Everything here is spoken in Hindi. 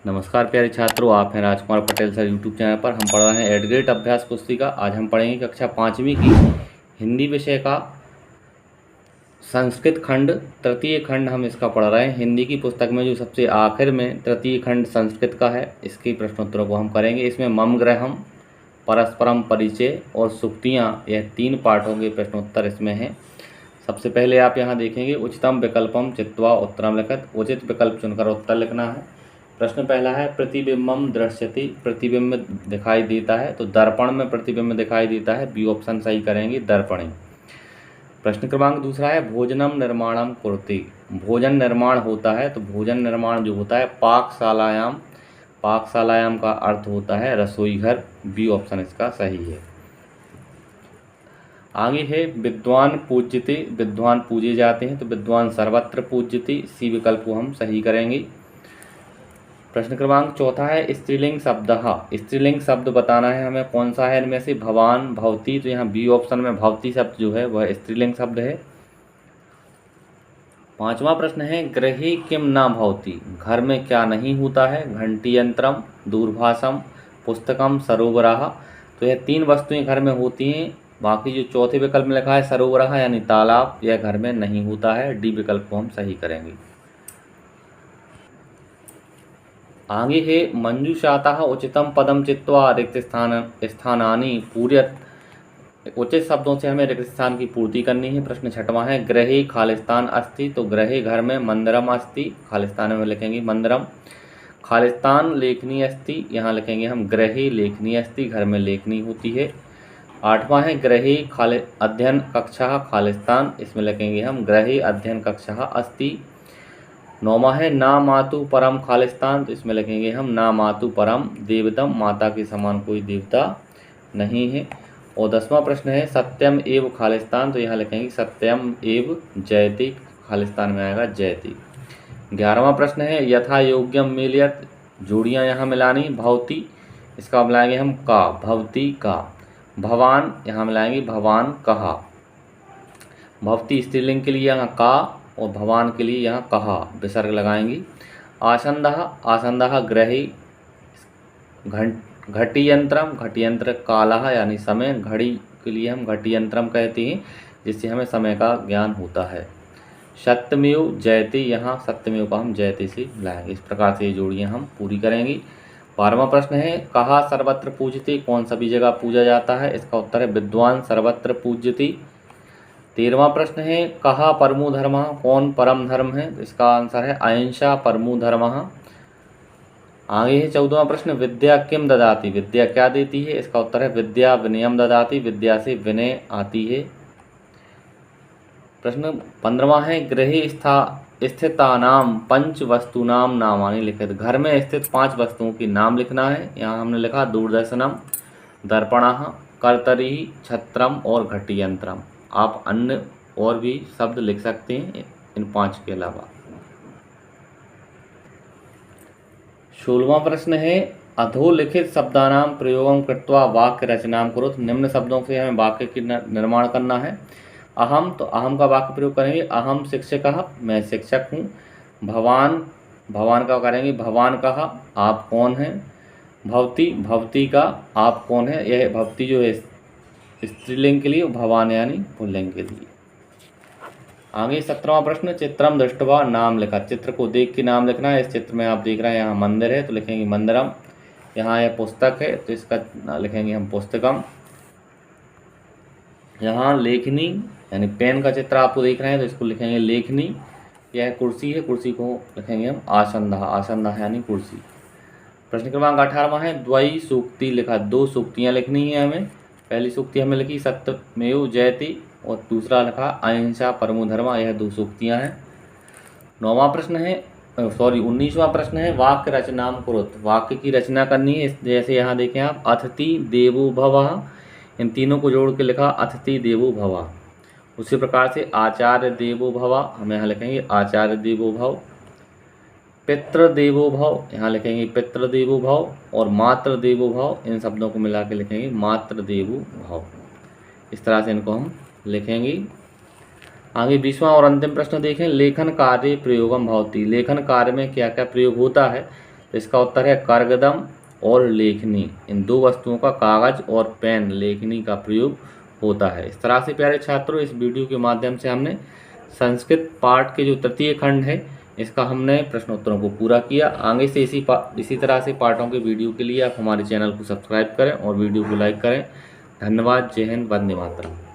नमस्कार प्यारे छात्रों, आप हैं Rajkumar Patel sir YouTube channel पर। हम पढ़ रहे हैं एडग्रेड अभ्यास पुस्तिका। आज हम पढ़ेंगे कक्षा 5वीं की हिंदी विषय का संस्कृत खंड, तृतीय खंड हम इसका पढ़ रहे हैं। हिंदी की पुस्तक में जो सबसे आखिर में तृतीय खंड संस्कृत का है, इसके प्रश्नोत्तरों को हम करेंगे। इसमें मम ग्रहम, परस्परम परिचय और सुक्तियाँ, यह 3 पाठों के प्रश्नोत्तर इसमें हैं। सबसे पहले आप यहाँ देखेंगे उचितम विकल्पम चित्वा उत्तरम लिखत। उचित विकल्प चुनकर उत्तर लिखना है। प्रश्न पहला है प्रतिबिंबम दृश्यति, प्रतिबिंब दिखाई देता है, तो दर्पण में प्रतिबिंब दिखाई देता है, बी ऑप्शन सही करेंगे, दर्पणे। प्रश्न क्रमांक दूसरा है भोजनम निर्माणम कुरुते, भोजन निर्माण होता है, तो भोजन निर्माण जो होता है पाकशालायाम, पाकशालायाम का अर्थ होता है रसोई घर, बी ऑप्शन इसका सही है। आगे है विद्वान पूज्यते, विद्वान पूजे जाते हैं, तो विद्वान सर्वत्र पूज्यते, सी विकल्प को हम सही करेंगे। प्रश्न क्रमांक चौथा है स्त्रीलिंग शब्द, स्त्रीलिंग शब्द बताना है हमें, कौन सा है इनमें से, भवान भवती, तो यहाँ बी ऑप्शन में भवती शब्द जो है वह स्त्रीलिंग शब्द है। पांचवा प्रश्न है गृहे किम न भवती, घर में क्या नहीं होता है, घंटी यंत्रम, दूरभाषम, पुस्तकम, सरोवराह, तो यह 3 वस्तुएं घर में होती हैं। बाकी जो चौथे विकल्प में लिखा है सरोवराह यानी तालाब, यह घर में नहीं होता है, डी विकल्प को हम सही करेंगे। आगे है मंजूषातः उचितम पदम चित्वा रिक्त स्थानानि पूर्यत, उचित शब्दों से हमें रिक्त स्थान की पूर्ति करनी है। प्रश्न छठवां है गृहे खालिस्तान अस्ति, तो गृहे घर में, मंदिरम अस्ति, खालिस्तान में लिखेंगे मंदिरम। खालिस्तान लेखनी अस्ति, यहाँ लिखेंगे हम गृहे लेखनी अस्ति, घर में लेखनी होती है। आठवां है गृहे अध्ययन कक्षा खालिस्तान, इसमें लिखेंगे हम गृहे अध्ययन कक्षा अस्ति। नौवां है ना मातु परम खालिस्तान, तो इसमें लिखेंगे हम ना मातु परम देवतम, माता के समान कोई देवता नहीं है। और 10वां प्रश्न है सत्यम एव खालिस्तान, तो यहाँ लिखेंगे सत्यम एव जयति, खालिस्तान में आएगा जयति। 11वां प्रश्न है यथा योग्यम मिलयत, जोड़ियाँ यहाँ मिलानी, भवती, इसका मिलाएंगे हम का, भवती का। भवान, यहाँ मिलाएंगे भवान कहा, भवती स्त्रीलिंग के लिए यहाँ का और भवान के लिए यहाँ कहा, विसर्ग लगाएंगे। आसंदः, आसंदः गृहे, घटियंत्रम, घटियंत्र कालः यानी समय, घड़ी के लिए हम घटियंत्रम कहते हैं, जिससे हमें समय का ज्ञान होता है। सत्यमेव जयते, यहाँ सत्यमेव का हम जयते से लाएंगे। इस प्रकार से ये जोड़ियाँ हम पूरी करेंगे। 12वां प्रश्न है कहा सर्वत्र पूज्यते, कौन सभी जगह पूजा जाता है, इसका उत्तर है विद्वान सर्वत्र पूज्यते। 13वां प्रश्न है कहा परमो धर्मः, कौन परम धर्म है, तो इसका आंसर है अहिंसा परमो धर्मः। आगे है 14वां प्रश्न विद्या किम ददाति, विद्या क्या देती है, इसका उत्तर है विद्या विनयम ददाति, विद्या से विनय आती है। प्रश्न 15वां है गृहे स्थितानाम पंच वस्तुनाम नामानि लिखित, घर में स्थित 5 वस्तुओं के नाम लिखना है। यहाँ हमने लिखा दूरदर्शनम, दर्पणः, कर्तरी, छत्रम और घटियंत्रम। आप अन्य और भी शब्द लिख सकते हैं इन 5 के अलावा। 16वां प्रश्न है अधोलिखित शब्दानाम प्रयोगम कृत्वा वाक्य रचनाम कुरुत, निम्न शब्दों से हमें वाक्य की निर्माण करना है। अहम, तो अहम का वाक्य प्रयोग करेंगे अहम शिक्षकः, मैं शिक्षक हूँ। भवान, भवान का करेंगे भवान कहा, आप कौन हैं। भवती, भवती का आप कौन है, यह भवती जो है स्त्रीलिंग के लिए, भवान यानी पुल्लिंग के लिए। आगे 17वां प्रश्न चित्रम दृष्टवा नाम लिखा, चित्र को देख के नाम लिखना है। इस चित्र में आप देख रहे हैं यहाँ मंदिर है, तो लिखेंगे मंदिरम। यहाँ यह पुस्तक है, तो इसका लिखेंगे हम पुस्तकम। यहाँ लेखनी यानी पेन का चित्र आपको देख रहे हैं, तो इसको लिखेंगे लेखनी। यह कुर्सी है, कुर्सी को लिखेंगे हम आसंदः, आसंदः यानी कुर्सी। प्रश्न क्रमांक 18वां है द्वयी सूक्ति लिखा, 2 सूक्तियाँ लिखनी है हमें। पहली सूक्ति हमें लिखी सत्यमेव जयते और दूसरा लिखा अहिंसा परमो धर्मः, यह 2 सूक्तियाँ हैं। 19वां प्रश्न है वाक्य रचनाम कुरुत, वाक्य की रचना करनी है। जैसे यहाँ देखें आप अतिथि देवो भवः, इन तीनों को जोड़ के लिखा अतिथि देवो भवः। उसी प्रकार से आचार्य देवो भवः, हम यहाँ लिखेंगे आचार्य देवो भव। पितृ देवो भव, यहाँ लिखेंगे पितृ देवो भव। और मातृ देवो भव, इन शब्दों को मिला के लिखेंगे मातृ देवो भव। इस तरह से इनको हम लिखेंगे। आगे 20वां और अंतिम प्रश्न देखें लेखन कार्य प्रयोगम भवति, लेखन कार्य में क्या क्या प्रयोग होता है। तो इसका उत्तर है करगदम और लेखनी। इन दो वस्तुओं का कागज और पेन लेखनी का प्रयोग होता है। इस तरह से प्यारे छात्रों, इस वीडियो के माध्यम से हमने संस्कृत पाठ के जो तृतीय खंड है इसका हमने प्रश्नोत्तरों को पूरा किया। आगे से इसी तरह से पाठों के वीडियो के लिए आप हमारे चैनल को सब्सक्राइब करें और वीडियो को लाइक करें। धन्यवाद। जय हिंद। वंदे मातरम।